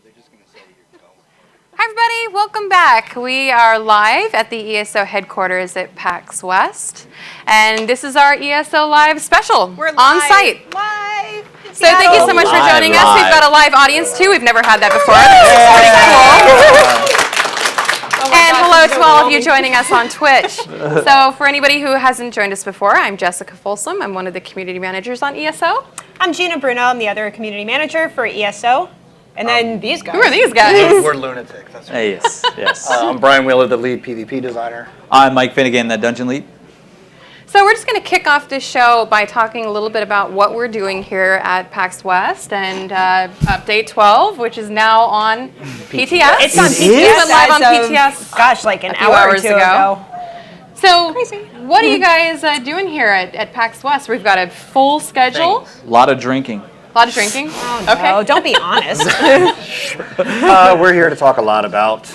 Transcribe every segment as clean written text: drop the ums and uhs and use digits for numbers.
Hi everybody, welcome back. We are live at the ESO headquarters at PAX West, and this is our ESO Live special. We're live, on site. Live. So thank you so much for joining us. We've got a live audience too. We've never had that before. This is pretty cool. And hello to all of you joining us on Twitch. So for anybody who hasn't joined us before, I'm Jessica Folsom. I'm one of the community managers on ESO. I'm Gina Bruno. I'm the other community manager for ESO. And then these guys. Who are these guys? We're lunatics. That's right. Yes, yes. I'm Brian Wheeler, the lead PvP designer. I'm Mike Finnegan, the dungeon lead. So we're just going to kick off this show by talking a little bit about what we're doing here at PAX West and Update 12, which is now on PTS. It's on PTS. It's been live on PTS. Gosh, like an few hour or hours two ago. So Crazy. what are you guys doing here at PAX West? We've got a full schedule. A lot of drinking. A lot of drinking. Oh, okay. no, don't be honest. We're here to talk a lot about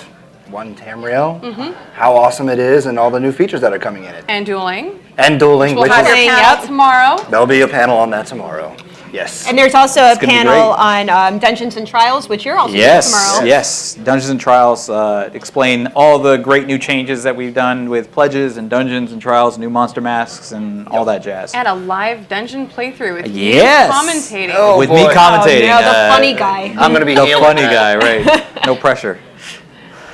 One Tamriel, how awesome it is, and all the new features that are coming in it. And dueling. And dueling, We'll which have is, your panel Yep. tomorrow. there'll be a panel on that tomorrow. Yes. And there's also a gonna be panel great. on Dungeons and Trials, which you're also doing Yes, tomorrow. yes. Dungeons and Trials explain all the great new changes that we've done with pledges and Dungeons and Trials, new monster masks, and all that jazz. And a live dungeon playthrough with Yes. you commentating. Oh, with boy. me commentating. Oh, no, the funny guy. I'm going to be The hailing funny that. guy, right. No pressure.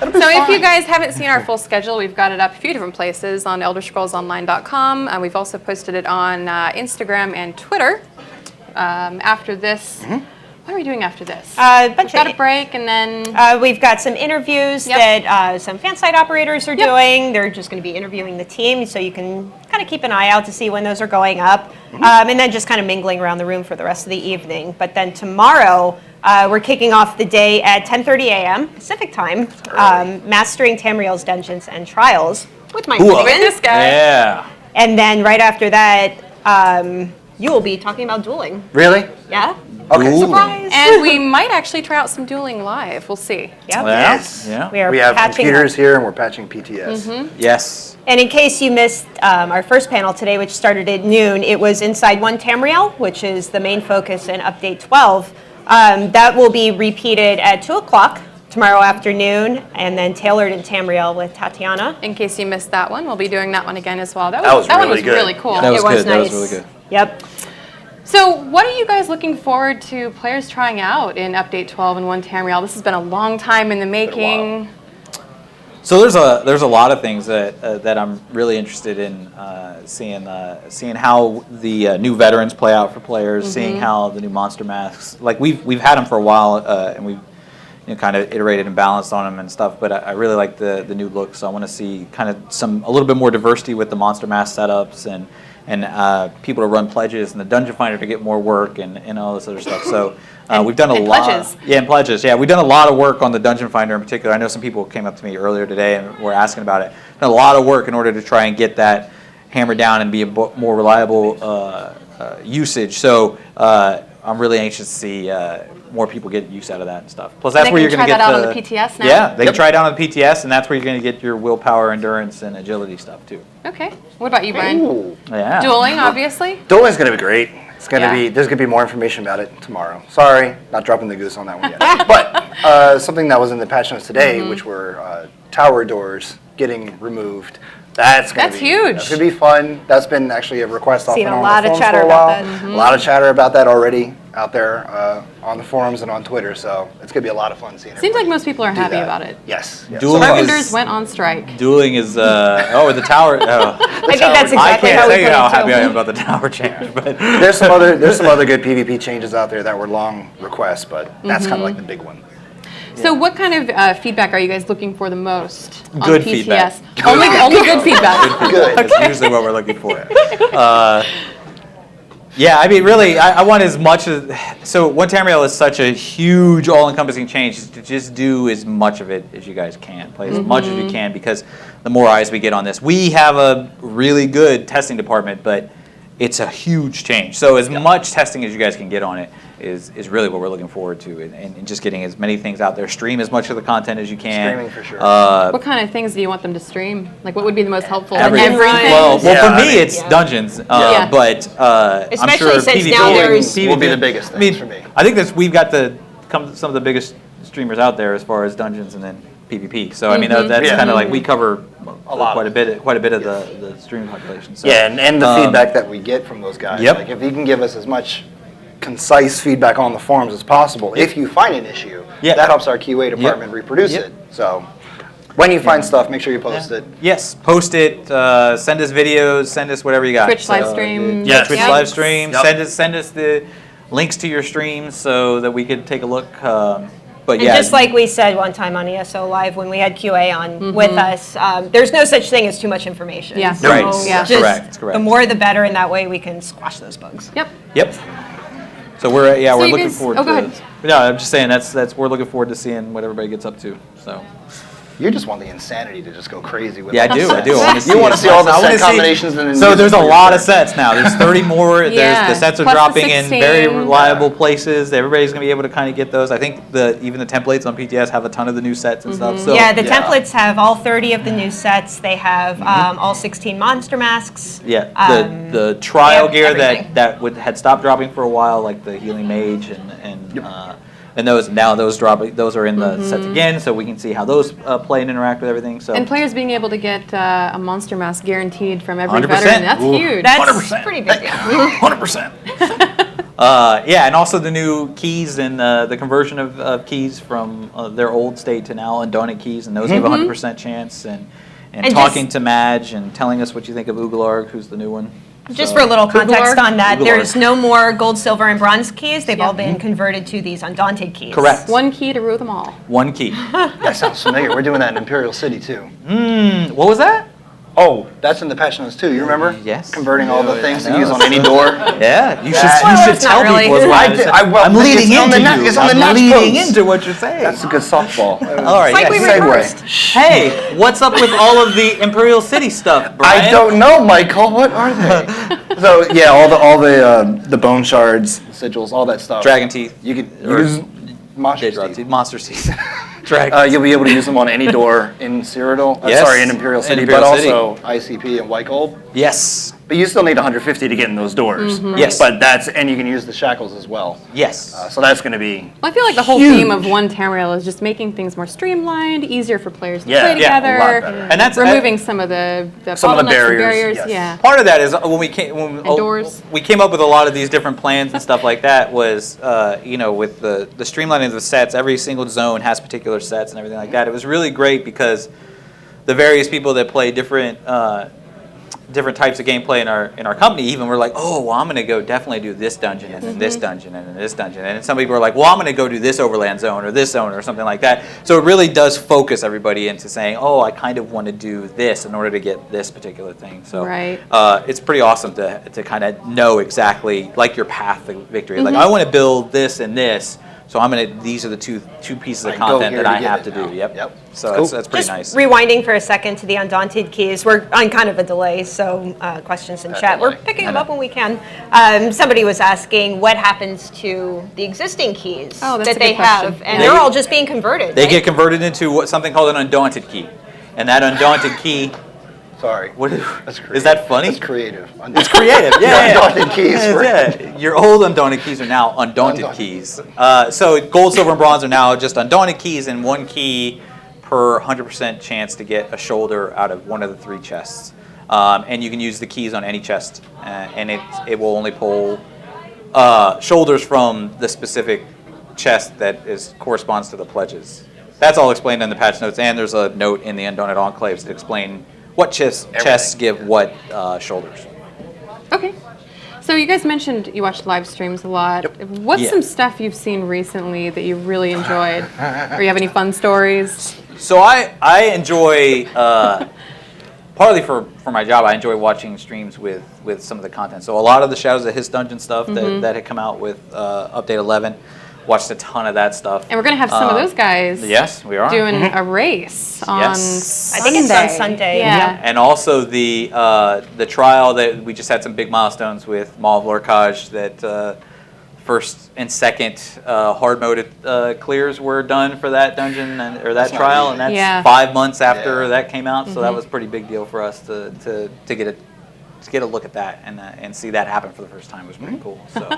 So if you guys haven't seen our full schedule, we've got it up a few different places on ElderScrollsOnline.com. We've also posted it on Instagram and Twitter. After this, what are we doing after this? We've got a break, and then We've got some interviews Yep. that some fan site operators are doing. They're just going to be interviewing the team, so you can kind of keep an eye out to see when those are going up. And then just kind of mingling around the room for the rest of the evening. But then tomorrow, we're kicking off the day at 10:30 a.m. Pacific time, mastering Tamriel's Dungeons and Trials with my Cool. with this guy. Yeah. And then right after that, you will be talking about dueling. Really? Yeah? Okay. Ooh. Surprise! And we might actually try out some dueling live. We'll see. Yep. Yes. Yeah. We are We have patching computers up. here, and we're patching PTS. Yes. And in case you missed our first panel today, which started at noon, it was Inside One Tamriel, which is the main focus in Update 12. That will be repeated at 2 o'clock tomorrow afternoon, and then tailored in Tamriel with Tatiana. In case you missed that one, we'll be doing that one again as well. That was one really was good. really cool. That was It was good. That was nice. really good. Yep. So what are you guys looking forward to players trying out in Update 12 and One Tamriel? This has been a long time in the making. So there's a lot of things that I'm really interested in seeing how the new veterans play out for players, seeing how the new monster masks, like we've had them for a while, and we've kind of iterated and balanced on them and stuff. But I really like the new look, so I want to see kind of a little bit more diversity with the monster mask setups and people to run pledges and the dungeon finder to get more work and all this other stuff. So we've done a lot. Pledges. Yeah, and pledges. Yeah, we've done a lot of work on the dungeon finder in particular. I know some people came up to me earlier today and were asking about it. Done a lot of work in order to try and get that hammered down and be a more reliable usage. So I'm really anxious to see more people get use out of that and stuff. Plus, that's They where can you're going to try get that out on the PTS now? Yeah, they can try it out on the PTS, and that's where you're going to get your willpower, endurance, and agility stuff too. Okay. What about you, Brian? Ooh. Yeah. Dueling, obviously. Dueling's going to be great. It's going to Yeah. be. There's going to be more information about it tomorrow. Sorry, not dropping the goose on that one yet. But something that was in the patch notes today, which were tower doors getting removed. That's huge. That's going to be fun. That's been actually a request off Seen and a on lot the of forums chatter for a about while. that. A lot of chatter about that already out there on the forums and on Twitter. So it's going to be a lot of fun seeing. Seems like everybody most people are do happy that. about it. Yes. yes. Dueling Carpenters is- went on strike. Dueling is the tower. Oh. I think that's I exactly can't how we tell you put how it happy I am too. about the tower change, but There's some other good PvP changes out there that were long requests, but that's kind of like the big one. So what kind of feedback are you guys looking for the most on Good PTS? feedback. Only good feedback. Good. that's usually what we're looking for. Yeah, I mean, really, I want as much as. So, One Tamriel is such a huge, all-encompassing change. To just do as much of it as you guys can, play as much as you can, because the more eyes we get on this, we have a really good testing department, but it's a huge change. So, as much testing as you guys can get on it is really what we're looking forward to, and just getting as many things out there. Stream as much of the content as you can. Streaming for sure. What kind of things do you want them to stream? Like, what would be the most helpful? Everything. Everything? Well, Yeah, for I me, mean- it's dungeons, Yeah. but I'm Especially sure since PvP now there's- will be the biggest I mean, things for me. I think we've got some of the biggest streamers out there as far as dungeons and then PvP. So I mean that's kind of like we cover quite a bit of the streaming population. So, yeah, and the feedback that we get from those guys. Yep. Like if you can give us as much concise feedback on the forums as possible, if you find an issue, that helps our QA department reproduce it. So when you find stuff, make sure you post it. Yes, post it. Send us videos. Send us whatever you got. Twitch live stream. Yeah, Twitch live stream. Send us the links to your streams so that we could take a look. But and just like we said one time on ESO Live when we had QA on with us, there's no such thing as too much information. Yeah. So Right. Yeah. just Correct. the more the better, and that way we can squash those bugs. Yep. So we're you looking guys- forward oh, go to. ahead. Yeah, I'm just saying we're looking forward to seeing what everybody gets up to. So. You just want the insanity to just go crazy with Yeah, I all do. the I do. sets. I You want to see all the I wanna set see- combinations. And So there's a lot of sets now. There's 30 more. Yeah. The sets are Plus the dropping in 16. very reliable places. Everybody's going to be able to kind of get those. I think even the templates on PTS have a ton of the new sets and stuff. So Yeah, the templates have all 30 of the new sets. They have all 16 monster masks. yeah, the trial gear everything. that had stopped dropping for a while, like the healing mage and those dropping. Those are in the sets again, so we can see how those play and interact with everything. So And players being able to get a monster mask guaranteed from every 100%. veteran, that's huge. That's 100%. pretty big deal. 100%. Yeah, and also the new keys and the conversion of keys from their old state to now undaunted keys, and those give a 100% chance. And And talking to Madge and telling us what you think of Ugalarg, who's the new one. Just So- for a little context Ugalar? on that, Ugalar. there's no more gold, silver, and bronze keys. They've Yeah. all been converted to these undaunted keys. Correct. One key to rule them all. One key. That sounds familiar. We're doing that in Imperial City too. What was that? Oh, that's in the patch notes too. You remember? Yes. Converting all the things to know. use on any door. Yeah, you should Well, tell not really. people. Is what I I'm did- saying. well, I'm leading it's on into the you. it's on the I'm notch leading post. into what you're saying. That's a good softball. All right. It's like yes. we Segue. reversed. Hey, what's up with all of the Imperial City stuff, Brian? I don't know, Michael. What are they? So yeah, all the bone shards, sigils, all that stuff. Dragon teeth. You could Or use monster Daedra teeth. teeth, monster teeth. Dragon. You'll be able to use them on any door in Cyrodiil. Yes. Sorry, in Imperial City, Imperial but City. also ICP and White Gold. Yes. But you still need 150 to get in those doors. Yes. But and you can use the shackles as well. Yes. So that's going to be. Well, I feel like the whole Huge. theme of One Tamriel is just making things more streamlined, easier for players to Yeah, play yeah, a together, lot better. And that's removing some of the Some of the bottlenecks and barriers, yes. Yeah. part of that is when Doors. we came up with a lot of these different plans and stuff like that was with the streamlining of the sets. Every single zone has particular sets and everything like that. It was really great because the various people that play different types of gameplay in our company even were like, oh, well, I'm going to go definitely do this dungeon and then this dungeon and then this dungeon. And some people are like, well, I'm going to go do this overland zone or this zone or something like that. So it really does focus everybody into saying, oh, I kind of want to do this in order to get this particular thing. So Right. it's pretty awesome to kind of know exactly like your path to victory. Like I want to build this and this. So these are the two pieces of I go content here that to I get have it to do. now. Yep. Yep. So Cool. that's pretty Just nice. rewinding for a second to the undaunted keys. We're on kind of a delay, so questions in chat. We're picking them up when we can. Somebody was asking what happens to the existing keys Oh, that's that a they good question. have, and They- they're all just being converted. They right? get converted into something called an undaunted key. And that undaunted key, Sorry. what is, That's creative. is that funny? That's creative. It's creative. Yeah, Undaunted keys. Yeah. Your old undaunted keys are now undaunted keys. So gold, silver, and bronze are now just undaunted keys, and one key per 100% chance to get a shoulder out of one of the 3 chests. And you can use the keys on any chest, and it will only pull shoulders from the specific chest that corresponds to the pledges. That's all explained in the patch notes, and there's a note in the Undaunted Enclaves that explain what chests give what shoulders. Okay. So you guys mentioned you watch live streams a lot. What's Yeah. some stuff you've seen recently that you really enjoyed? Or you have any fun stories? So I enjoy, partly for my job, I enjoy watching streams with some of the content. So a lot of the Shadows of His Dungeon stuff that had come out with Update 11, watched a ton of that stuff. And we're going to have some of those guys Yes, we are. doing a race on Yes. I think it's on Sunday. Yeah. And also the trial that we just had some big milestones with Maw of Lorcage that first and second hard mode clears were done for that dungeon or that trial, and that's 5 months after that came out. So that was a pretty big deal for us to get a look at that and see that happen for the first time was pretty cool. So.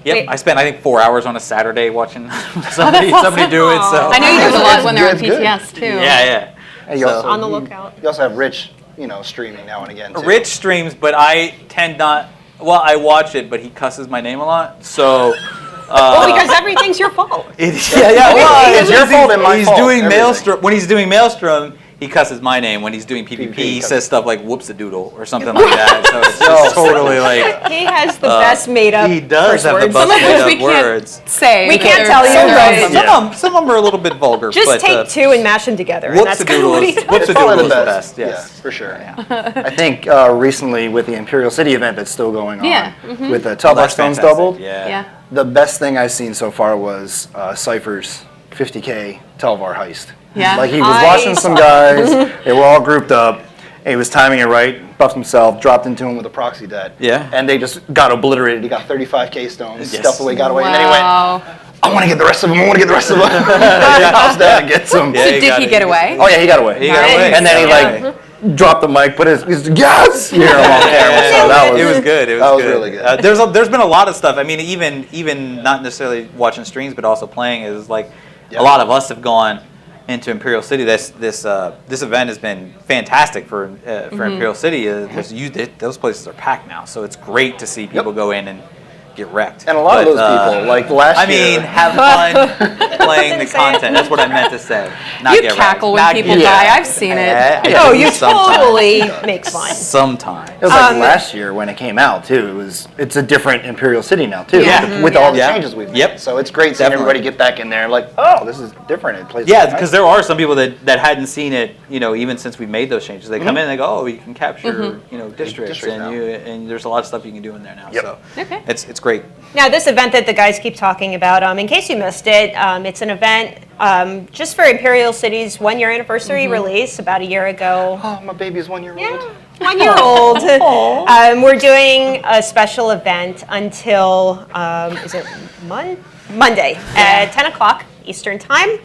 Yep, Wait. I spent, I think, 4 hours on a Saturday watching somebody do it, so. I know you do it a lot when they're on That's good. PTS too. Yeah. And you So- also, On the lookout. You also have Rich, streaming now and again too. Rich streams, but I tend not, well, I watch it, but he cusses my name a lot, so. Well, because everything's your fault. Well, It's your fault and my he's fault, doing everything. Maelstrom. When he's doing Maelstrom, he cusses my name. When he's doing PvP, he says stuff like "whoops-a-doodle" or something like that. So it's just totally like He has the best made-up he does curse have the words. best Some of which we made-up can't words. say. We can't They're- tell you. they're Right. right. Some of them are a little bit vulgar. Just but, take two and mash them together, and that's kind of Whoops-a-doodle what he is does. Probably Whoops-a-doodle is the best. Yeah, Yes, for sure. I think recently with the Imperial City event that's still going on, Yeah, with the 12 That's stones fantastic. doubled, Yeah. the best thing I've seen so far was Cypher's 50K Telvar heist. Yeah. Like he was I watching some saw guys, they were all grouped up, and he was timing it right, buffed himself, dropped into him with a proxy debt. Yeah. And they just got obliterated. He got 35K stones, Yes. stuffed away, got away, and then he went, Wow. I want to get the rest of them, I want to get the rest of them. House down and get some. Yeah, So you did got he it. get away? Oh yeah, he got away. He got away. And then he like dropped the mic, put his yes, you hear him on camera. So that was It was good. It was that was good. really good. There's been a lot of stuff. I mean, even not necessarily watching streams, but also playing is like Yep. a lot of us have gone into Imperial City. This event has been fantastic for Imperial City. Those places are packed now, so it's great to see people go in and get wrecked. And a lot of But, those people, like last I year. mean, have fun playing the Didn't say it. content. That's what I meant to say. Not You get cackle wrecked. when Not people get die. wrecked. I've seen it. I Oh, do you sometimes. totally make fun. Sometimes. It was like last year when it came out too. It's a different Imperial City now too, Yeah. with all the Yeah. changes we've made. Yep. So it's great seeing Definitely. everybody get back in there. Like, oh, this is different. It plays. Yeah, nice. because there are some people that hadn't seen it, even since we made those changes. They come in and they go, oh, you can capture, districts, Districts now. and there's a lot of stuff you can do in there now. Yep. So Okay. it's great. Now, this event that the guys keep talking about, in case you missed it, it's an event just for Imperial City's 1-year anniversary release about a year ago. Oh, my baby's 1 year old. Yeah, 1 year old. We're doing a special event until, is it Monday at 10 o'clock Eastern Time.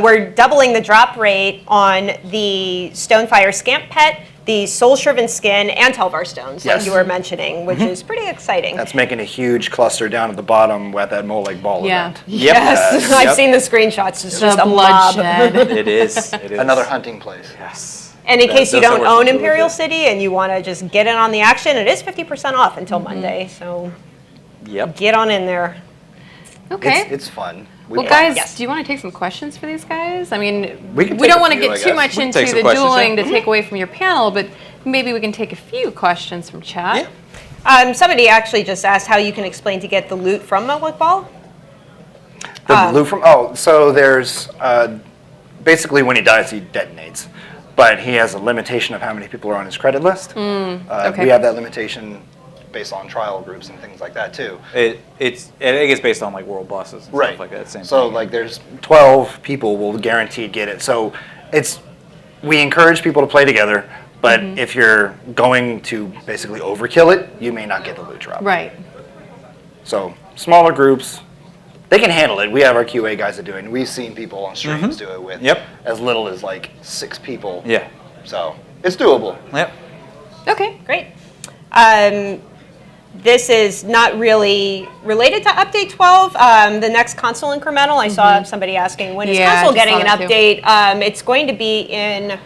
We're doubling the drop rate on the Stonefire Scamp Pet, the Soul Shriven Skin, and Telvar Stones, like Yes. you were mentioning, which is pretty exciting. That's making a huge cluster down at the bottom at that Moleg Ball Yeah. event. Yep. Yes, I've Yep. seen the screenshots. It's The just a mob. bloodshed. It is. It is. Another hunting place. Yes. And in case you Those don't are own really Imperial good. City and you want to just get in on the action, it is 50% off until Monday. So Yep. get on in there. Okay. It's fun. Well, guys, Yes. do you want to take some questions for these guys? I mean, We we can take don't a want to few, get I too guess. much We can into take some the questions, dueling yeah. to take away from your panel, but maybe we can take a few questions from chat. Yeah. Somebody actually just asked how you can explain to get the loot from Moleg Ball. The loot from so there's basically when he dies he detonates, but he has a limitation of how many people are on his credit list. okay. We have that limitation based on trial groups and things like that too. I think it's based on like world bosses and stuff like that. Same So thing. like there's 12 people will guaranteed get it. So we encourage people to play together, but if you're going to basically overkill it, you may not get the loot drop. Right. So smaller groups, they can handle it. We have our QA guys that do it, and we've seen people on streams do it with as little as like 6 people. Yeah. So it's doable. Yep. Okay. Great. This is not really related to Update 12. The next console incremental, I saw somebody asking, when is Yeah, I console just getting saw an that too. update? It's going to be in,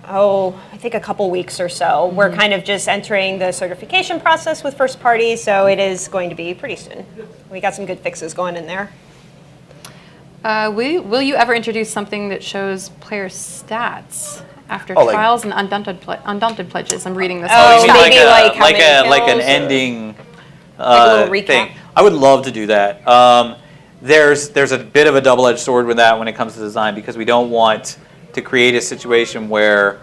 I think a couple weeks or so. We're kind of just entering the certification process with first party, so it is going to be pretty soon. We got some good fixes going in there. Will you ever introduce something that shows player stats after Oh, like- trials and undaunted pledges? I'm reading this. Oh, on maybe chat. like how like many an kills or- ending a little recap. thing. I would love to do that. There's a bit of a double-edged sword with that when it comes to design because we don't want to create a situation where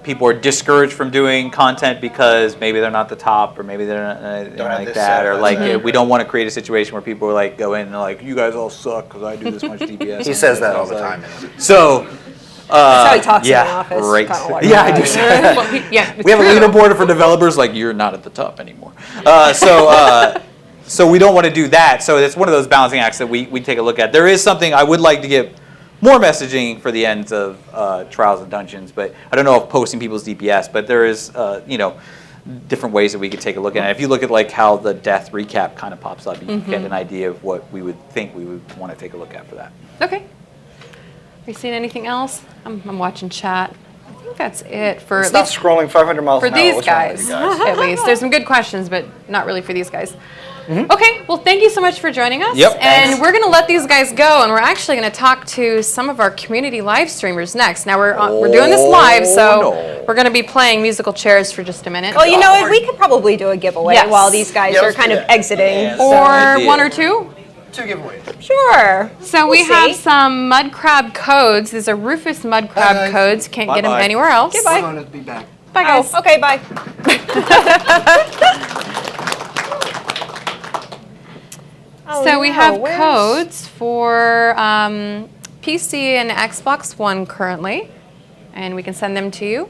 people are discouraged from doing content because maybe they're not the top or maybe they're not have like this that set, or that's like it. we don't want to create a situation where people are like go in and they're like you guys all suck because I do this much DPS. He says that all the time. So. That's how he talks yeah, in the office. Right. Kinda like Yeah, I that. do. say that. Well, yeah, it's We have a true. leaderboard for developers like you're not at the top anymore. So we don't want to do that. So it's one of those balancing acts that we take a look at. There is something I would like to get more messaging for the ends of Trials and Dungeons, but I don't know if posting people's DPS, but there is, different ways that we could take a look at it. If you look at like how the death recap kind of pops up, you get an idea of what we would think we would want to take a look at for that. Okay. Are you seeing anything else? I'm watching chat. I think that's it for It's not scrolling 500 miles for an hour. these What's wrong with guys, you guys? at least. There's some good questions, but not really for these guys. Okay, well, thank you so much for joining us. Yep. And Thanks. we're going to let these guys go, and we're actually going to talk to some of our community live streamers next. Now, we're doing this live, so we're going to be playing musical chairs for just a minute. Well, you know what? We could probably do a giveaway Yes. while these guys Yeah, are let's kind do of that. exiting. Or idea. one or two. 2 giveaways. Sure. So We'll we have see. some mud crab codes. These are Rufus mud crab guys. codes. Can't get them Bye-bye. anywhere else. Goodbye. I'm going to be back. Bye, guys. Oh, okay, bye. So we have where's- codes for PC and Xbox One currently, and we can send them to you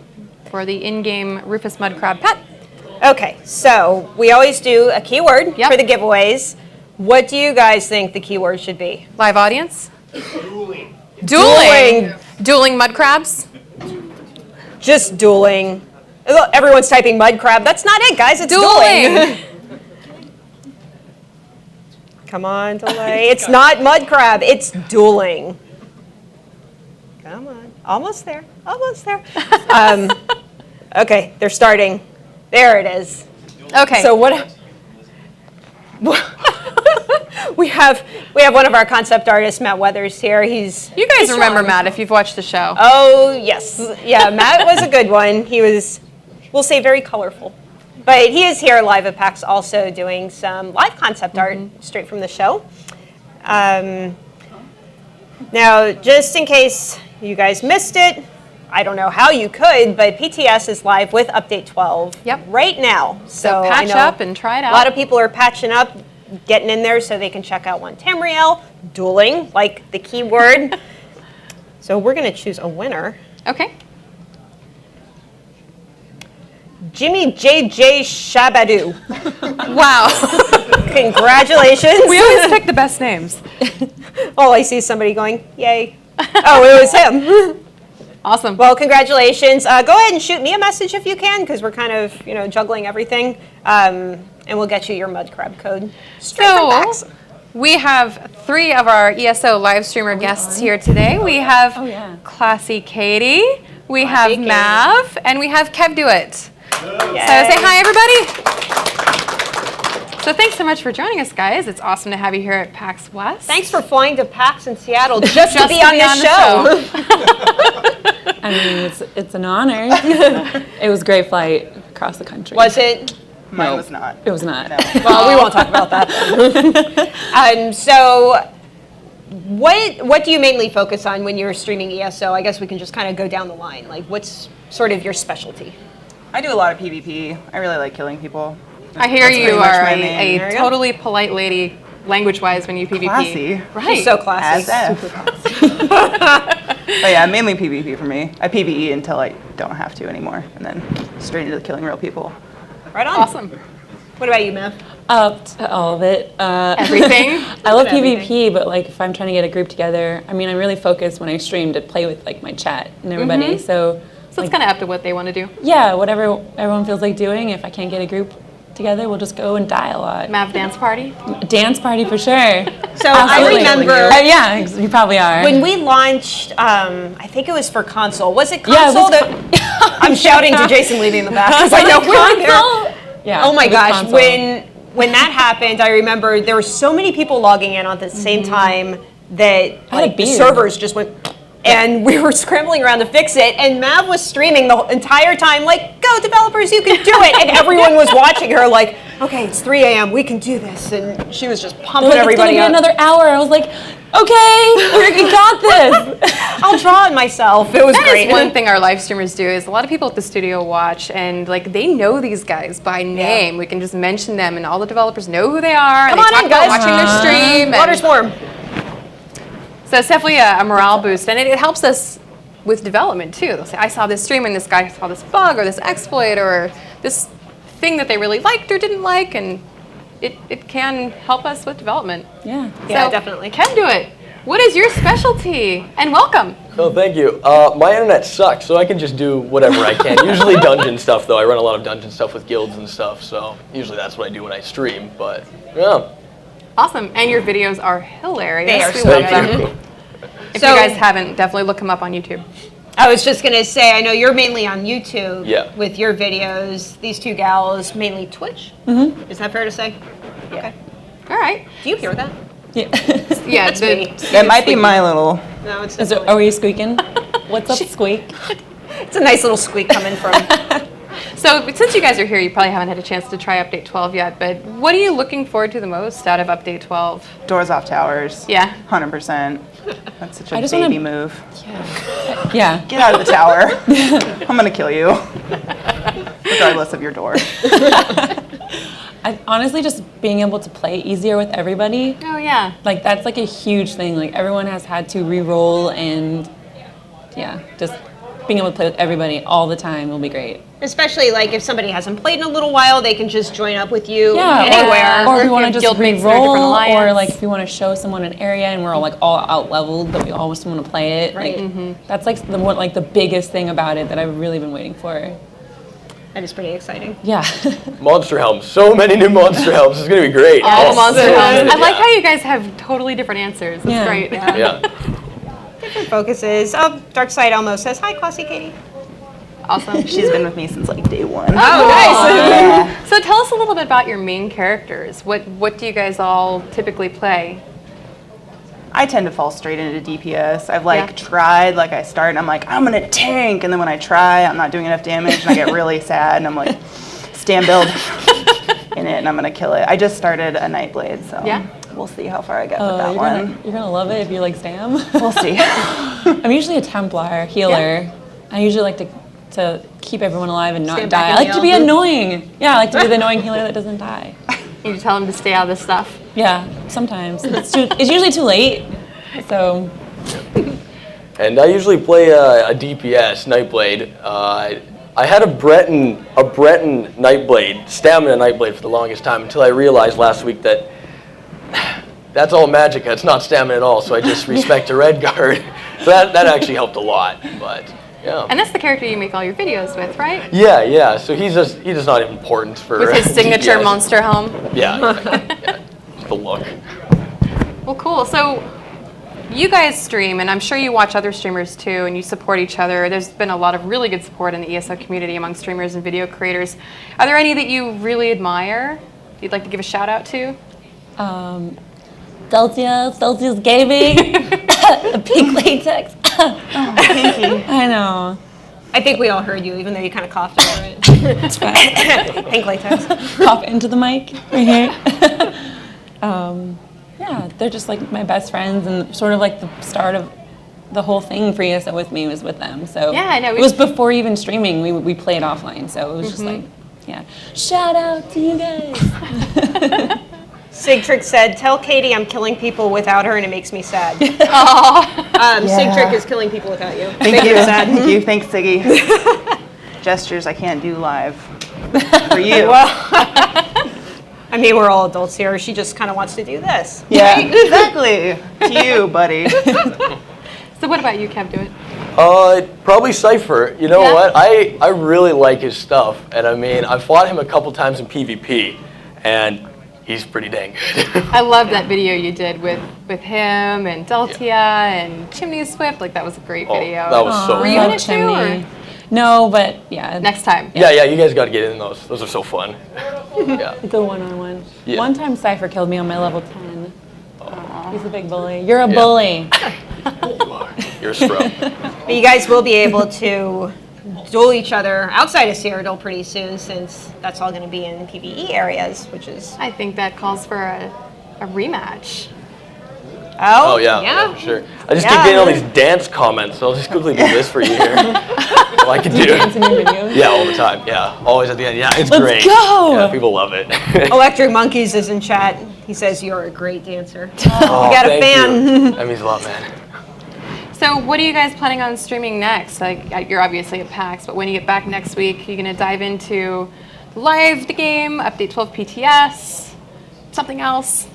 for the in-game Rufus Mud Crab pet. Okay, so we always do a keyword Yep. for the giveaways. What do you guys think the keyword should be? Live audience? Dueling. Dueling mud crabs? Just dueling. Look, everyone's typing mud crab. That's not it, guys. It's Dueling. dueling. Come on, delay. It's not mud crab. It's dueling. Come on. Almost there. Almost there. Okay, they're starting. There it is. Okay. So what? we have one of our concept artists, Matt Weathers, here. you guys he's remember strong. Matt if you've watched the show. Oh yes, yeah. Matt was a good one. He was, we'll say, very colorful. But he is here live at PAX, also doing some live concept art straight from the show. Now, just in case you guys missed it, I don't know how you could, but PTS is live with Update 12 right now. So I patch know up and try it out. A lot of people are patching up, getting in there so they can check out one Tamriel, dueling, like the keyword. So we're going to choose a winner. Okay. Jimmy JJ Shabadoo. Wow. Congratulations. We always pick the best names. Oh, I see somebody going, yay. Oh, it was him. Awesome. Well, congratulations. Go ahead and shoot me a message if you can, because we're kind of, juggling everything. And we'll get you your mud crab code straight from PAX. So, we have 3 of our ESO live streamer guests here today. We have Classy Katie, we have Katie. Mav, and we have Kev Do It. So Yay. say hi, everybody. So thanks so much for joining us, guys. It's awesome to have you here at PAX West. Thanks for flying to PAX in Seattle just to be on this show. I mean, it's an honor. It was a great flight across the country. Was it? Mine was not. It was not. Well, we won't talk about that then. So what do you mainly focus on when you're streaming ESO? I guess we can just kind of go down the line. Like, what's sort of your specialty? I do a lot of PvP. I really like killing people. I hear That's you pretty much are my main. There a you go. totally polite lady, language-wise, when you PvP. Classy. Right. She's so classy. As if. But yeah, mainly PvP for me. I PvE until I don't have to anymore, and then straight into killing real people. Right on. Awesome. What about you, Mav? Up to all of it. Everything. I love Everything. PvP, but like if I'm trying to get a group together, I mean, I really focus when I stream to play with like my chat and everybody. So So it's kind of up to what they want to do. yeah, whatever everyone feels like doing. If I can't get a group together, we'll just go and die a lot. Mav dance party. Dance party for sure. So I Absolutely. remember Yeah, you probably are. when we launched, I think it was for console. Was it Yeah, it console? was I'm shouting to Jason leaving in the back because I know we were there. Yeah. Oh my it was gosh, console. when that happened, I remember there were so many people logging in at the same time that I had a like the beard. servers just went, and we were scrambling around to fix it. And Mav was streaming the entire time, like, "Go developers, you can do it!" And everyone was watching her, like, "Okay, it's 3 a.m. We can do this." And she was just pumping They're like, everybody it's up. gonna be another hour. I was like, okay, we got this. I'll draw it myself. It was That great. is one thing our live streamers do is a lot of people at the studio watch and like they know these guys by name. We can just mention them and all the developers know who they are. Come and on they talk in, about guys. watching their stream. and- Water's warm. So it's definitely a morale boost, and it helps us with development too. They'll say, "I saw this stream, and this guy saw this bug or this exploit or this thing that they really liked or didn't like," and it can help us with development. Yeah. Yeah, So, definitely. Can do it. What is your specialty? And welcome. Oh, thank you. My internet sucks, so I can just do whatever I can. Usually dungeon stuff, though. I run a lot of dungeon stuff with guilds and stuff, so usually that's what I do when I stream, but yeah. Awesome. And your videos are hilarious. They are We so love Thank them. you. If So- you guys haven't, definitely look them up on YouTube. I was just gonna say, I know you're mainly on YouTube Yeah. with your videos. These two gals mainly Twitch. Mm-hmm. Is that fair to say? Yeah. Okay. All right. Do you hear that? Yeah. Yeah, That's me. That might be my little. No, it's Is not. it, are you squeaking? What's up, squeak? It's a nice little squeak coming from. So since you guys are here, you probably haven't had a chance to try Update 12 yet, but what are you looking forward to the most out of Update 12? Doors off towers. Yeah. 100%. That's such a I just baby wanna- move. Yeah. Get out of the tower. I'm gonna kill you. Regardless of your door. I, honestly, just being able to play easier with everybody. Oh, yeah. Like, that's like a huge thing. Like, everyone has had to re-roll and, yeah, just being able to play with everybody all the time will be great. Especially like if somebody hasn't played in a little while, they can just join up with you Yeah, anywhere. Or if if you want your to just guildmates are in a different re-roll, or alliance. like if you want to show someone an area and we're all like all out leveled, but we all just want to play it. Right. Like, that's like the biggest thing about it that I've really been waiting for. That is pretty exciting. Yeah. Monster helms. So many new monster helms. It's going to be great. All the Oh, monster so helms. good. I like how you guys have totally different answers. That's Yeah. great. Yeah. Different focuses. Oh, Dark Side Elmo says, hi, Classy Katie. Awesome. She's been with me since like day one. Oh, nice. So tell us a little bit about your main characters. What do you guys all typically play? I tend to fall straight into DPS. I've like Yeah. tried, like I start and I'm like, I'm gonna tank, and then when I try, I'm not doing enough damage and I get really sad and I'm like, stand build in it and I'm gonna kill it. I just started a Nightblade, so Yeah. we'll see how far I get with that you're one. gonna love it if you like Stam. We'll see. I'm usually a Templar healer. I usually like to keep everyone alive and not Stand back die. I and like to be heal. annoying. Yeah, I like to be the annoying healer that doesn't die. You tell them to stay out of this stuff. Yeah, sometimes. It's usually too late. So, And I usually play a DPS, Nightblade. I had a Breton Nightblade, Stamina Nightblade for the longest time until I realized last week that that's all Magicka. It's not Stamina at all, so I just respect a Red Guard. So that actually helped a lot, but yeah. And that's the character you make all your videos with, right? Yeah. So he's just not important for With his signature DPS. monster helm. Yeah. Just the look. Well, cool. So you guys stream, and I'm sure you watch other streamers too, and you support each other. There's been a lot of really good support in the ESO community among streamers and video creators. Are there any that you really admire, you'd like to give a shout out to? Celsius Gaming, Pink Latex. I know. I think we all heard you, even though you kind of coughed over it. It's fine. Pink latex. Cough into the mic right here. Yeah, they're just like my best friends, and sort of like the start of the whole thing for ESO with me was with them. So Yeah, I know. it was before even streaming. We played offline, so it was just like, yeah. Shout out to you guys. Sigtrick said, tell Katie I'm killing people without her and it makes me sad. Sigtrick is killing people without you. Thank you. Thank you. Thanks, Siggy. Gestures I can't do live for you. I mean, we're all adults here. She just kind of wants to do this. Yeah, exactly. To you, buddy. So what about you, Kev? Do it. Probably Cypher. You know Yeah. what? I really like his stuff, and I mean, I fought him a couple times in PvP, and he's pretty dang good. I love that video you did with him and Deltia and Chimney Swift. Like, that was a great Oh, video. that was so Were you fun. in it too, or No, but yeah. next time? Yeah, you guys got to get in those. Those are so fun. Yeah. Go one-on-one. Yeah. One time Cypher killed me on my level 10. He's a big bully. You're a bully. You're a scrub. But you guys will be able to duel each other outside of Cyrodiil pretty soon, since that's all going to be in PvE areas, which is... I think that calls for a rematch. Oh yeah, for sure. I just keep getting all these dance comments, so I'll just quickly do this for you here. All I can do. Dance in your videos. Yeah, all the time. Yeah, always at the end. Yeah, it's Let's great. go! Yeah, people love it. Electric Monkeys is in chat. He says, you're a great dancer. Oh, We got a thank fan. you. That means a lot, man. So what are you guys planning on streaming next? Like, you're obviously at PAX, but when you get back next week, you're going to dive into live the game, Update 12 PTS, something else?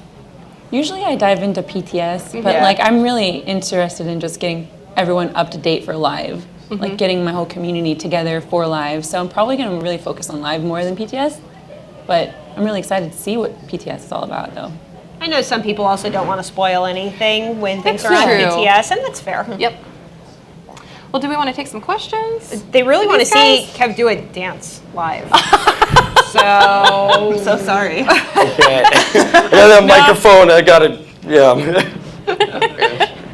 Usually I dive into PTS, but Yeah. like I'm really interested in just getting everyone up to date for live, like getting my whole community together for live. So I'm probably going to really focus on live more than PTS, but I'm really excited to see what PTS is all about though. I know some people also don't want to spoil anything when things are on true. PTS, and that's fair. Yep. Well, do we want to take some questions? They really want to These see guys? Kev do a dance live. So So sorry. Okay. I got a microphone. I got it. Yeah.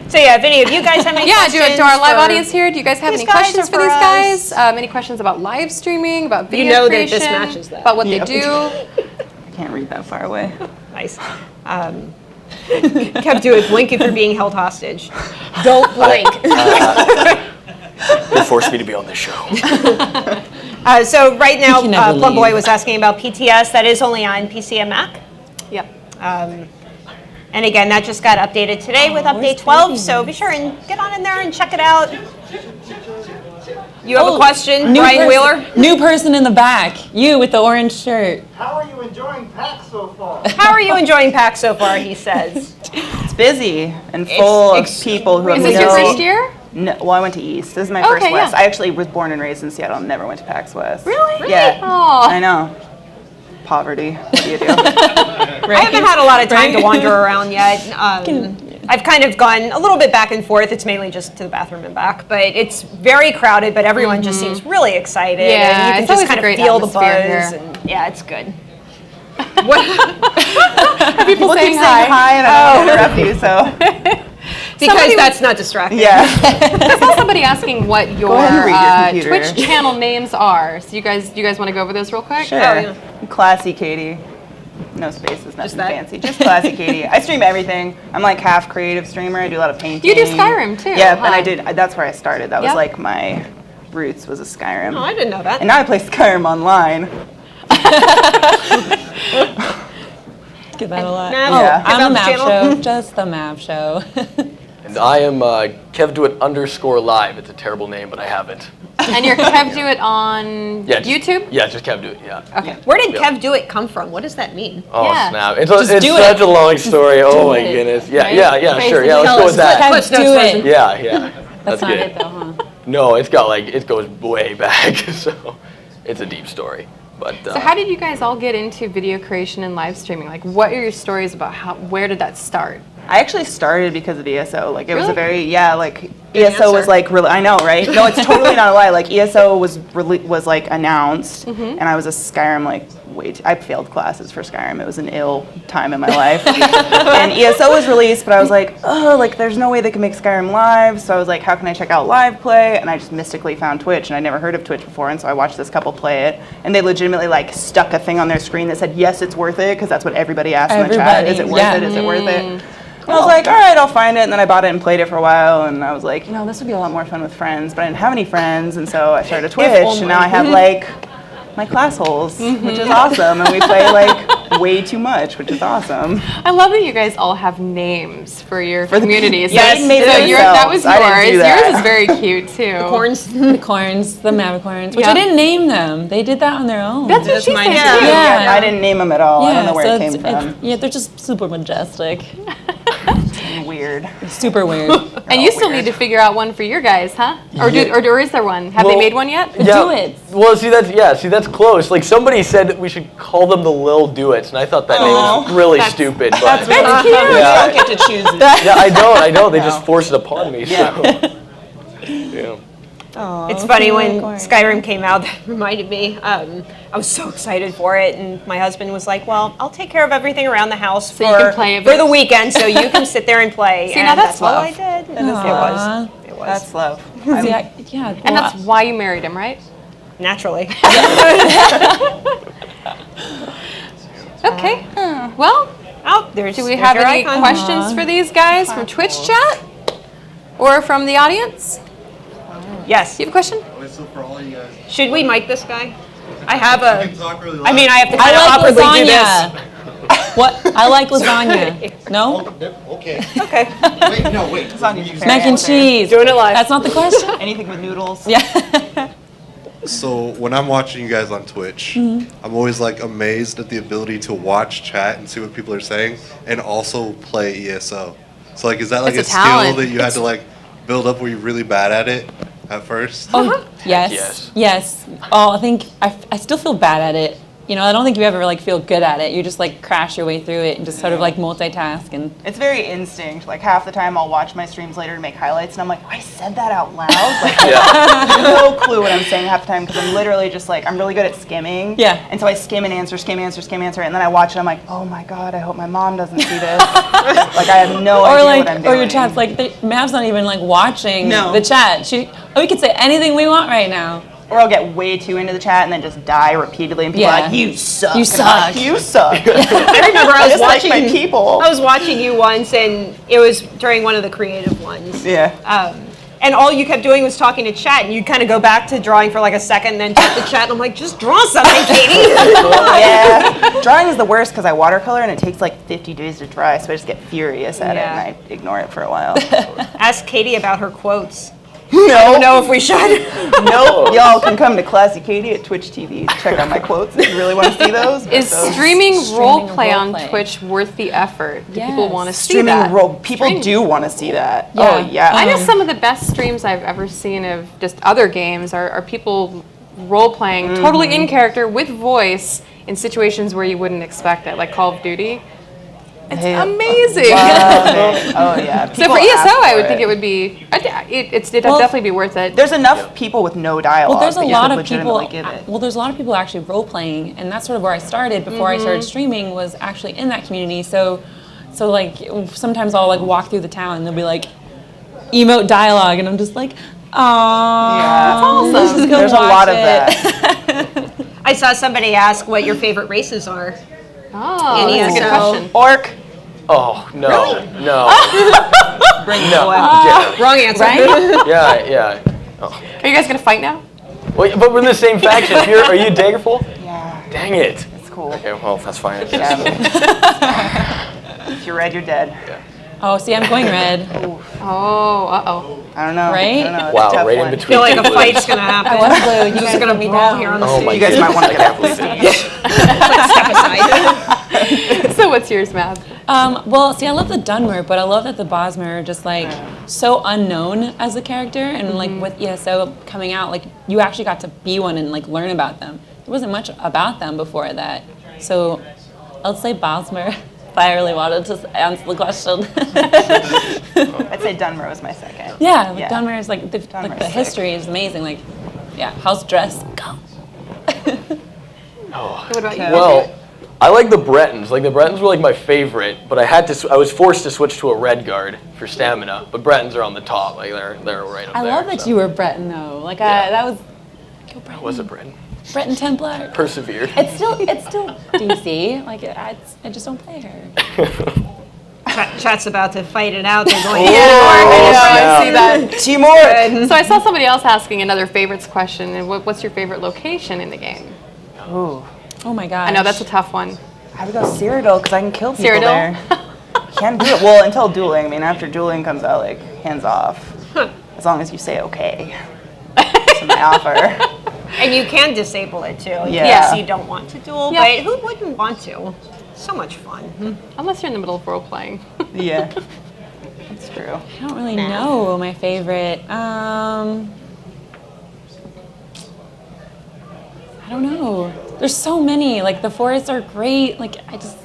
So yeah, if any of you guys have any Yeah, questions to our live for audience here, do you guys have these any guys questions or for for these us? guys? Any questions about live streaming, about video You know that creation, this matches that. about what Yep. they do? Can't read that far away. Nice. Kev, do it. Blink if you're being held hostage. Don't blink. They forced me to be on this show. So right now, You can never Plum Boy leave. was asking about PTS. That is only on PC and Mac. Yep. And again, that just got updated today with update 12. So be sure and get on in there and check it out. You have a question, Brian Wheeler? New person in the back. You with the orange shirt. How are you enjoying PAX so far? How are you enjoying PAX so far? He says. It's busy and full of people who have Is this no. your first year? No, well, I went to East. This is my Okay, first West. yeah. I actually was born and raised in Seattle and never went to PAX West. Really? Yeah. Aw. I know. Poverty. What do you do? I haven't had a lot of time to wander around yet. I've kind of gone a little bit back and forth. It's mainly just to the bathroom and back, but it's very crowded. But everyone just seems really excited, Yeah, and you can it's just always a kind of great feel the atmosphere buzz. here. And yeah, it's good. People Keep saying saying hi. hi and I don't want to interrupt you, so. Because Somebody- that's not distracting. Yeah. I saw somebody asking what your, ahead and read your computer. Twitch channel names are. So you guys want to go over those real quick? Sure. yeah. Classy Katie. No spaces, nothing that? fancy. Just classy Katie. I stream everything. I'm like half creative streamer. I do a lot of painting. You do Skyrim too, Yeah, huh? and I did. That's where I started. That was Yep. like my roots was a Skyrim. Oh, I didn't know that. And now I play Skyrim online. Get that a lot. Mav, Oh, Yeah. I'm the Mav Mav channel. Show. Just the Mav Show. And I am KevDoIt_live. It's a terrible name, but I have it. And your Kev do it on Yeah, just- YouTube? Yeah, just KevDoIt. Yeah. Okay. Where did Yeah. Kev Do It come from? What does that mean? Oh Yeah. snap! It's Just do such it. a long story. Oh my it. goodness. Yeah, Right? yeah, sure. Yeah, let's Tell go us with that. Kev, Let's do do it. it. Yeah. That's not good. it though, huh? No, it's got it goes way back, so it's a deep story. But So how did you guys all get into video creation and live streaming? Like, what are your stories about where did that start? I actually started because of ESO. Like it was a Really? very ESO was answer. like really. I know, right? No, it's totally not a lie. Like ESO was like announced, and I was a Skyrim I failed classes for Skyrim. It was an ill time in my life. And ESO was released, but I was like, oh, like there's no way they can make Skyrim live. So I was like, how can I check out live play? And I just mystically found Twitch, and I'd never heard of Twitch before, and so I watched this couple play it, and they legitimately stuck a thing on their screen that said, yes, it's worth it, because that's what everybody asked in the chat. Is it worth yeah. it? Is it worth it? And I was like, all right, I'll find it. And then I bought it and played it for a while. And I was like, this would be a lot more fun with friends. But I didn't have any friends. And so I started Twitch. And now I have my class holes, which is awesome. And we play way too much, which is awesome. I love that you guys all have names for your communities. Yes, So made it that was themselves. I didn't do yours. that. Yours is very cute too. Horns. The corns, the Mavicorns, which Yeah. I didn't name them. They did that on their own. That's what she said Yeah. too. Yeah. I didn't name them at all. I don't know where so it came it's- from. yeah, they're just super majestic. Weird. Super weird. And you still need to figure out one for your guys, huh? Or is there one? Have they Well, made one yet? Do it. Well, see that's close. Somebody said that we should call them the Lil Duets, and I thought that name was really stupid. But That's cute. You yeah, don't get to choose it. yeah, I know. They just forced it upon me. So. Yeah. It's funny when Skyrim came out, that reminded me, I was so excited for it, and my husband was like, well, I'll take care of everything around the house So you can play a for bit. the weekend, so you can sit there and play. See, and now that's all love. I did. That is love. It was. That's love. Yeah. And that's why you married him, right? Naturally. Okay. Well, Oh, do do we have any questions for these guys from Twitch chat? Or from the audience? Yes. Do you have a question? So for all you guys, Should we mic this guy? I have you can talk really loud. I mean, I have to I kind of like awkwardly do this. lasagna. What? I like lasagna. No? Okay. Okay. Wait, no, wait. Lasagna's your Mac and favorite. cheese. Doing it live. That's not the question? Anything with noodles. Yeah. So when I'm watching you guys on Twitch, I'm always like amazed at the ability to watch chat and see what people are saying, and also play ESO. So like, is that like It's a a talent. skill that you had to like build up? Were you really bad at it at first? Oh, yes. Yes. Yes. Oh, I think I still feel bad at it. You know, I don't think you ever like feel good at it. You just like crash your way through it and just sort of like multitask and It's very instinct. Like half the time I'll watch my streams later to make highlights and I'm like, I said that out loud? Like I have no clue what I'm saying half the time because I'm literally just like, I'm really good at skimming. Yeah. And so I skim and answer, and then I watch it, I'm like, oh my God, I hope my mom doesn't see this. Like I have no idea what I'm doing. or your chat's like Mav's not even like watching No. the chat. We could say anything we want right now. Or I'll get way too into the chat and then just die repeatedly and people are Yeah. like, you suck. You And I'm like, suck. you suck. I remember I was just like watching my people. I was watching you once, and it was during one of the creative ones. Yeah. And all you kept doing was talking to chat, and you'd kind of go back to drawing for like a second, then check the chat, and I'm like, just draw something, Katie. Yeah. Drawing is the worst because I watercolor and it takes like 50 days to dry, so I just get furious at it Yeah. and I ignore it for a while. Ask Katie about her quotes. No. I don't know if we should. Nope. Y'all can come to Classy Katie at Twitch TV to check out my quotes if you really want to see those. Is But those- streaming roleplay on roleplay. Twitch worth the effort? Do people Yes. want to see streaming that? people Stream- do want to see that. Yeah. Oh yeah. I know some of the best streams I've ever seen of just other games are people role playing totally in character with voice in situations where you wouldn't expect it, like Call of Duty. It's Hey, amazing. love it. Oh yeah. So for People ESO, ask I for would think it would be, it'd Well, definitely be worth it. There's enough people with no dialogue. Well, there's a that you lot could of people. legitimately give it. Well, there's a lot of people actually role playing, and that's sort of where I started before I started streaming. Was actually in that community. So like sometimes I'll like walk through the town and they'll be like emote dialogue, and I'm just like, aww. Yeah. Let's just go There's a watch lot of it. that. I saw somebody ask what your favorite races are. Oh, in that's a good ESO. question. Orc. Oh, no. No. Bring No. it. Wrong answer. Yeah. Oh. Are you guys gonna fight now? Wait, but we're in the same faction. Are you Daggerful? Yeah. Dang it. It's cool. Okay, well, that's fine. Yeah. If you're red, you're dead. Oh, see, I'm going red. Oh, uh-oh. I don't know. Right? I don't know. It's a Wow, tough right in one. I between. feel like a fight's gonna happen. I was blue. You Just guys gonna let me brawl down. here on the Oh stage. my You guys might want to get off the goodness. stage. Step aside. So what's yours, Mav? Well, see, I love the Dunmer, but I love that the Bosmer are just like so unknown as a character, and like with ESO coming out, like you actually got to be one and like learn about them. There wasn't much about them before that, so I'll say Bosmer. If I really wanted to answer the question. I'd say Dunmer was my second. Yeah, like Yeah. Dunmer is like the Dunmer's the sick. history is amazing. Like, yeah, house dress, go. What about you? Well, I like the Bretons. Like the Bretons were like my favorite, but I was forced to switch to a red guard for stamina. But Bretons are on the top. Like they're right up I there. love that so. you were Breton though. Like Yeah. that was go Breton. Was a Breton. Breton Templar. Persevered. It's still DC. Like I just don't play her. Chat's about to fight it out. They're going. I see that. Timor. So I saw somebody else asking another favorites question, and what's your favorite location in the game? Ooh. Oh my gosh. I know that's a tough one. I would go Cyrodiil because I can kill people Cyrodiil? there. Can't do it. Well, until dueling. I mean, after dueling comes out, like, hands off. As long as you say okay. That's my offer. And you can disable it too. Yeah. So you don't want to duel, Yeah. but who wouldn't want to? So much fun. Unless you're in the middle of role playing. Yeah. That's true. I don't really know my favorite. I don't know. There's so many. Like the forests are great. Like I just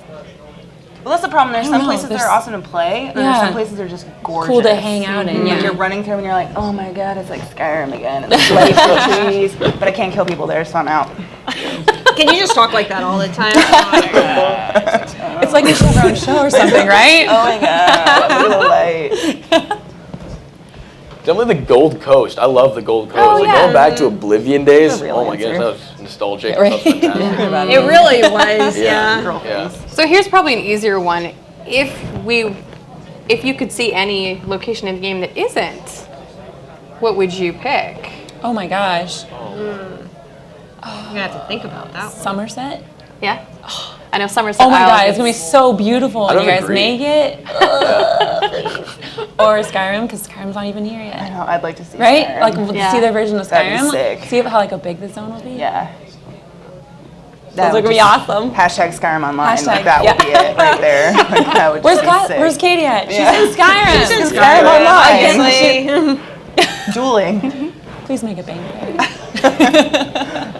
Well, that's the problem. There's I don't some know. places that There's- are awesome to play, and there's Yeah. some places that are just gorgeous. cool to hang out in. Like Yeah. you're running through and you're like, oh my god, it's like Skyrim again. And there's lights and trees, but I can't kill people there, so I'm out. Can you just talk like that all the time? It's like you should have your own show or something, right? Oh my god, look at the light. Definitely the Gold Coast. I love the Gold Coast. Oh, Like yeah. going back to Oblivion days. a real Oh my answer. goodness, that was nostalgic. Right. That was fantastic. It really was. Yeah. Yeah. Yeah. So here's probably an easier one. If you could see any location in the game that isn't, what would you pick? Oh my gosh. I'm gonna have to think about that one. Somerset? Yeah? I know Somerset Oh my Isle god, it's gets- gonna be so beautiful I when you don't guys agree. make it. Or Skyrim, because Skyrim's not even here I yet. know, I'd like to see Right? Skyrim. Like, we'll Yeah. see their version of That'd be Skyrim. sick. See how like how big the zone will be. Yeah. Those are gonna be awesome. Hashtag Skyrim Online. Hashtag, like, that yeah. would be it right there. Like, that would just be sick. Where's Katie at? She's Yeah. in Skyrim. She's in Skyrim Online. Obviously. Dueling. Please make it bang.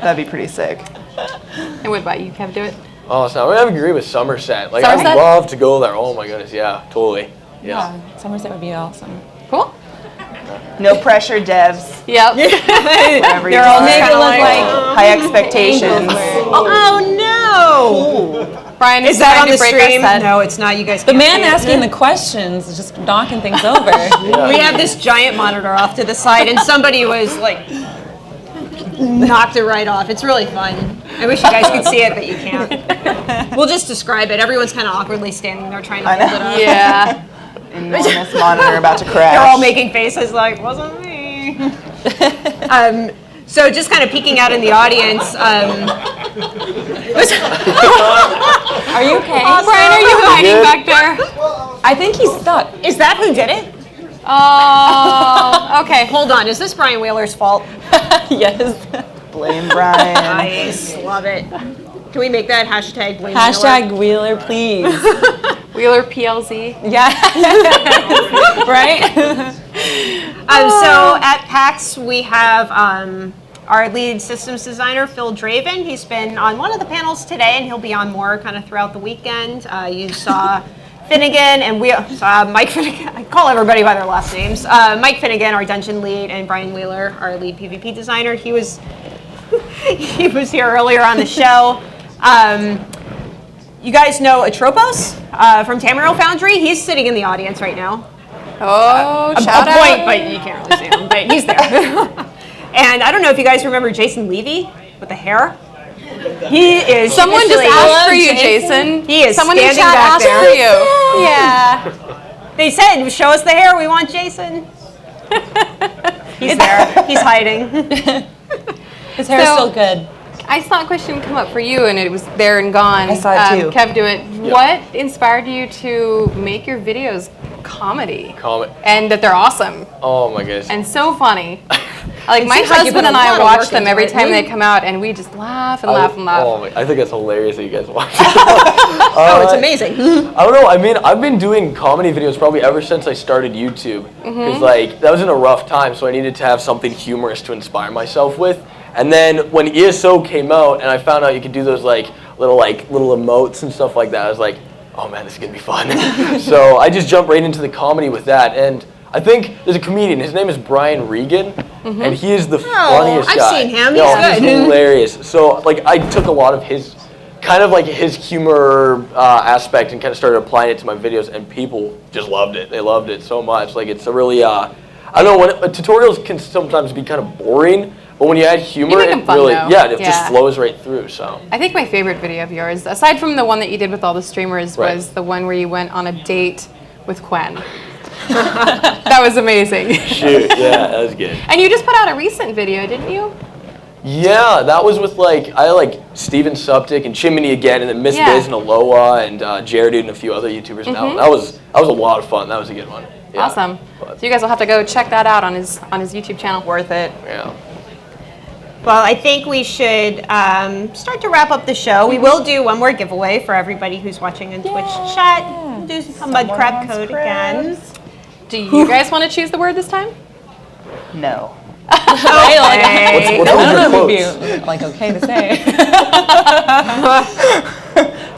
That'd be pretty sick. And what about you, Kev? Do it. Oh, so I would agree with Somerset. Like, Somerset? I'd love to go there. Oh my goodness, yeah, totally. Yeah. Somerset would be awesome. Cool. No pressure, devs. Yep. Whatever They're all you kinda want. like, High expectations. oh no! Brian, Is that on the break our stream? set. No, it's not. You guys The can't man see it. asking the questions is just knocking things over. We have this giant monitor off to the side, and somebody was like, knocked it right off. It's really fun. I wish you guys could see it, but you can't. We'll just describe it. Everyone's kind of awkwardly standing there trying to I hold know. it up. Yeah. Enormous monitor about to crash. They're all making faces like, wasn't me. So just kind of peeking out in the audience. Are you okay? Brian, are you hiding back there? I think he's stuck. Is that who did it? Oh, okay. Hold on. Is this Brian Wheeler's fault? Yes. Blame Brian. Nice. Love it. Can we make that hashtag blame Hashtag Wheeler, please. Wheeler PLZ. Yeah. Right? So at PAX, we have our lead systems designer, Phil Draven. He's been on one of the panels today, and he'll be on more kind of throughout the weekend. You saw Finnegan, and we saw Mike Finnegan. I call everybody by their last names. Mike Finnegan, our dungeon lead, and Brian Wheeler, our lead PvP designer. He was here earlier on the show. You guys know Atropos from Tamriel Foundry? He's sitting in the audience right now. Oh, shout a out. point, but you can't really see him, but he's there. And I don't know if you guys remember Jason Levy with the hair. He is. Someone just officially- asked for you, Jason. He is Someone in standing chat back asked there. for you. Yeah. They said, show us the hair, we want Jason. He's there. He's hiding. His hair's So- still good. I saw a question come up for you, and it was there and gone. I saw it too. Kev, do it. What inspired you to make your videos comedy? And that they're awesome Oh my goodness. and so funny. Like my seems like you've husband put and a lot I of watch work them into every it. time they come out, and we just laugh and laugh and laugh. Oh my, I think it's hilarious that you guys watch it. Oh, it's amazing. I don't know. I mean, I've been doing comedy videos probably ever since I started YouTube. Because like that was in a rough time, so I needed to have something humorous to inspire myself with. And then when ESO came out, and I found out you could do those little emotes and stuff like that, I was like, oh man, this is gonna be fun. So I just jumped right into the comedy with that. And I think there's a comedian. His name is Brian Regan, and he is the funniest I've guy. seen him. No, He's good. hilarious. So like I took a lot of his his humor aspect and kind of started applying it to my videos, and people just loved it. They loved it so much. Like it's a really I don't know, when tutorials can sometimes be kind of boring, but when you add humor, make them it fun, really though. it Yeah. just flows right through. So I think my favorite video of yours, aside from the one that you did with all the streamers, Right. was the one where you went on a date with Quen. That was amazing. shoot, yeah, that was good. And you just put out a recent video, didn't you? Yeah, that was with Steven Suptic and Chimney again, and then Miss Yeah. Biz and Aloha and Jared and a few other YouTubers. Now that was a lot of fun. That was a good one. Yeah. Awesome. But, So you guys will have to go check that out on his YouTube channel. Worth it. yeah. Well, I think we should start to wrap up the show. We will do one more giveaway for everybody who's watching in Twitch chat. We'll do a mud crab code again. Do you guys want to choose the word this time? No. Right? Like, What's I over don't know the if it'd be like okay to say. How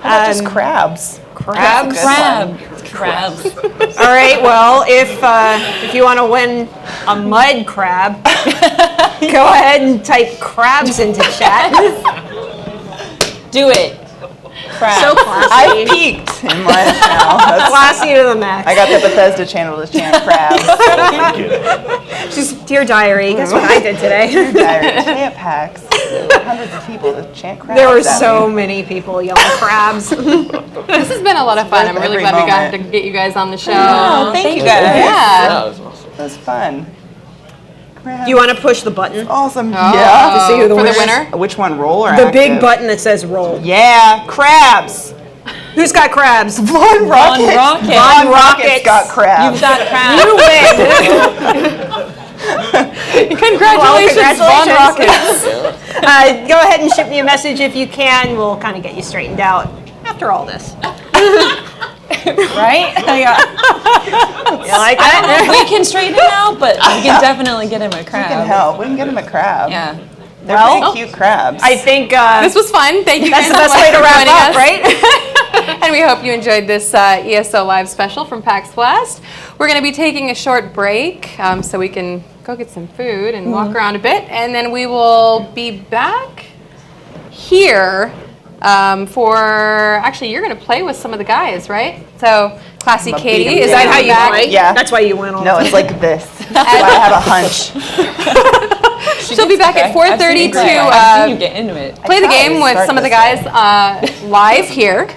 about just crabs? Crabs? Crabs. All right, well, if you want to win a mud crab, go ahead and type crabs into chat. Do it. Crabs. So classy. I peaked in life now. That's, Classy to the max. I got the Bethesda channel to chant crabs. Just dear diary. Guess what I did today? Diary, chant PAX. Hundreds of people to chant crabs. There were at so me. many people yelling crabs. This has been a lot of fun. I'm really Every glad we got moment. to get you guys on the show. Oh, thank you guys. Yeah, Yeah. that was awesome. That was fun. Crabs. Do you want to push the button? Awesome. Oh, Yeah. To see who the for the winner winner? Which one, roll or The active? big button that says roll. Yeah, crabs. Who's got crabs? Von Rockets. Rockets. Von Von Rockets Rockets. got crabs. You've got crabs. You win. Congratulations, Von Rockets. Go ahead and shoot me a message if you can. We'll kind of get you straightened out after all this. Right? You like that? We can straighten it out, but we can definitely get him a crab. We can help. We can get him a crab. Yeah. They're Well, pretty cute crabs. I think This was fun. Thank you that's guys the so best much way to for wrap joining up, us. right? And we hope you enjoyed this ESO Live special from PAX West. We're going to be taking a short break so we can go get some food and walk around a bit. And then we will be back here actually, you're going to play with some of the guys, right? So, Classy I'm a Katie, beat 'em is Is that that how you back? play? Yeah. That's why you win all No, the it's time. like this. That's why I have a hunch. She'll be back at 4:30 I've seen to you get into it. play the try to game with start some of the this guys live here.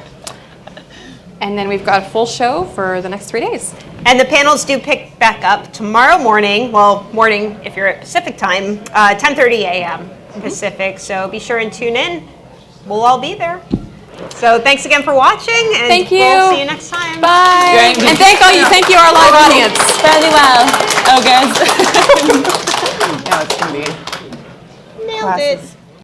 And then we've got a full show for the next 3 days. And the panels do pick back up tomorrow morning. Well, morning if you're at Pacific time, 10:30 a.m. Pacific. So be sure and tune in. We'll all be there. So thanks again for watching, and Thank you. we'll see you next time. Bye. Great. And thank you our live audience. Fairly well. Oh, guys. No, it's going to be Nailed it. classes.